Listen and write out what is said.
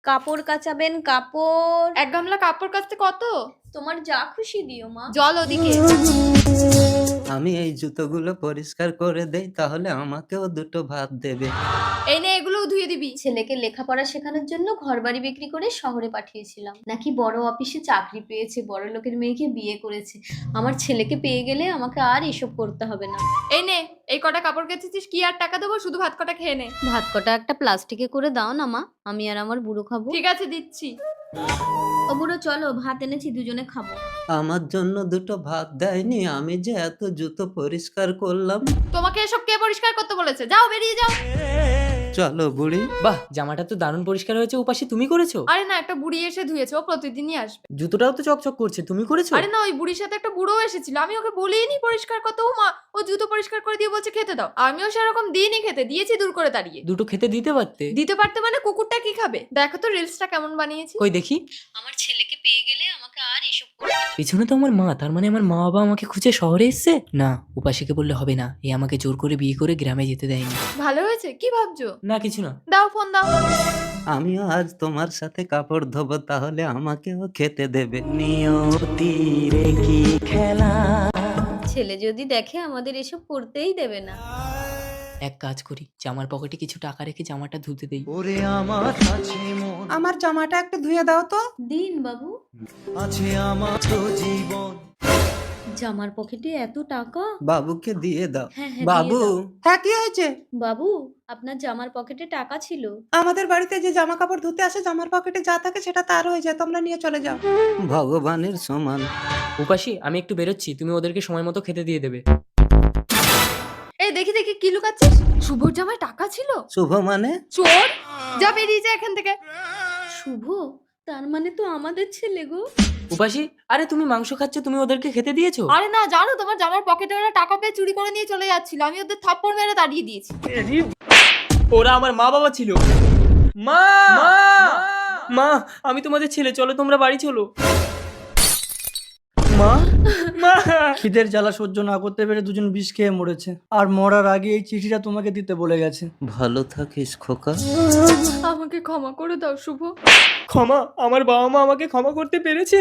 কাপড় কাচাবেন? কাপড় এক গামলা কাপড় কাচতে কত? তোমার যা খুশি দিও মা। জল ওদিকে। আমি এই জুতোগুলো পরিষ্কার করে দেই, তাহলে আমাকেও দুটো ভাত দেবে। এই নে, এগুলোও ধুয়ে দিবি। ছেলেকে লেখাপড়া শেখানোর জন্য ঘরবাড়ি বিক্রি করে শহরে পাঠিয়েছিলাম, নাকি বড় অফিসে চাকরি পেয়েছে, বড় লোকের মেয়েকে বিয়ে করেছে। আমার ছেলেকে পেয়ে গেলে আমাকে আর এসব করতে হবে না। এই নে, এই কটা কাপড় কেচেছিস, কি আর টাকা দেবো? শুধু ভাত কটা খেয়ে নে। ভাত কটা একটা প্লাস্টিকে করে দাও না মা, আমি আর আমার বুড়ো খাবো। ঠিক আছে, দিচ্ছি। ও বুড়ো চলো, ভাত এনেছি, দুজনে খাবো। আমার জন্য দুটো ভাত দেয়নি? আমি যে এত জুতো পরিষ্কার করলাম। তোমাকে এসব কে পরিষ্কার করতে বলেছে? যাও, বেরিয়ে যাও। চলো বুড়ি। বাহ, জামাটা তো দারুণ পরিষ্কার হয়েছে। উপাসী, তুমি করেছো? আরে না, একটা বুড়ি এসে ধুয়েছে, ও প্রতিদিনই আসবে। জুতোটাও তো চকচক করছে, তুমি করেছো? আরে না, ওই বুড়ির সাথে একটা বুড়ো এসেছিল, আমি ওকে বলিনি পরিষ্কার করতে। ও মা, ও জুতো পরিষ্কার করে দিয়ে বলছে খেতে দাও। আমিও সেরকম দিইনি খেতে, দিয়েছি দূর করে দাঁড়িয়ে। দুটো খেতে দিতে পারতে। দিতে পারতে মানে? কুকুরটা কি খাবে? দেখো তো রিলসটা কেমন বানিয়েছি। কই দেখি। আমার ছেলেকে পেয়ে গেলে আমাকে আর এসব করতে হবে না। পিছনে তো আমার মা, তার মানে আমার মা বাবা আমাকে খুঁজে শহরে এসছে। না, উপাসীকে বললে হবে না, এ আমাকে জোর করে বিয়ে করে গ্রামে যেতে দেয়নি। ভালো হয়েছে? কি ভাবছো? না, কিছু না। দাও, ফোন দাও। আমিও আজ তোমার সাথে কাপড় ধোবো, তাহলে আমাকেও খেতে দেবে। নিয়তিরে কি খেলা। ছেলে যদি দেখে আমাদের এসব করতেই দেবে না। এক কাজ করি, জামার পকেটে কিছু টাকা রেখে জামাটা ধুতে দেই। ওরে আমার আছে মন, আমার জামাটা একটু ধুয়ে দাও তো। দিন বাবু। আছে আমার তো জীবন। জামার পকেটে এত টাকা? বাবুকে দিয়ে দাও। হ্যাঁ, হ্যাঁ, বাবু। দিয়ে দাও। হ্যাঁ, কি হয়েছে? বাবু, আপনার জামার পকেটে টাকা ছিল। আমাদের বাড়িতে যে জামা কাপড় ধুতে আসে, জামার পকেটে যা থাকে সেটা তার হয়ে যায়, তোমরা নিয়ে চলে যাও। ভগবানের সমান। উপাসী, আমি একটু বেরোচ্ছি, তুমি ওদেরকে সময় মতো খেতে দিয়ে দেবে। এই দেখি দেখি, কি লুকাচ্ছিস? শুভর জামায় টাকা ছিল? শুভ মানে? চোর! যা, বেরিয়ে যা এখান থেকে। শুভ? তার মানে তো আমাদের ছেলে গো। উপাসী, আরে তুমি মাংস খাচ্ছ, তুমি ওদেরকে খেতে দিয়েছো? আরে না, জানো তোমার জামার পকেটে ওরা টাকা পেয়ে চুরি করে নিয়ে চলে যাচ্ছিল, আমি ওদের থাপ্পড় মেরে তাড়িয়ে দিয়েছি। ওরা আমার মা বাবা ছিল। মা, মা, মা, আমি তোমাদের ছেলে, চলো তোমরা বাড়ি চলো। মা, মা। খিদের জ্বালা সহ্য না করতে পেরে দুজন বিষ খেয়ে মরেছে, আর মরার আগে এই চিঠিটা তোমাকে দিতে বলে গেছে। ভালো থাকিস খোকা। আমাকে ক্ষমা করে দাও শুভ। ক্ষমা? আমার বাবা মা আমাকে ক্ষমা করতে পেরেছে?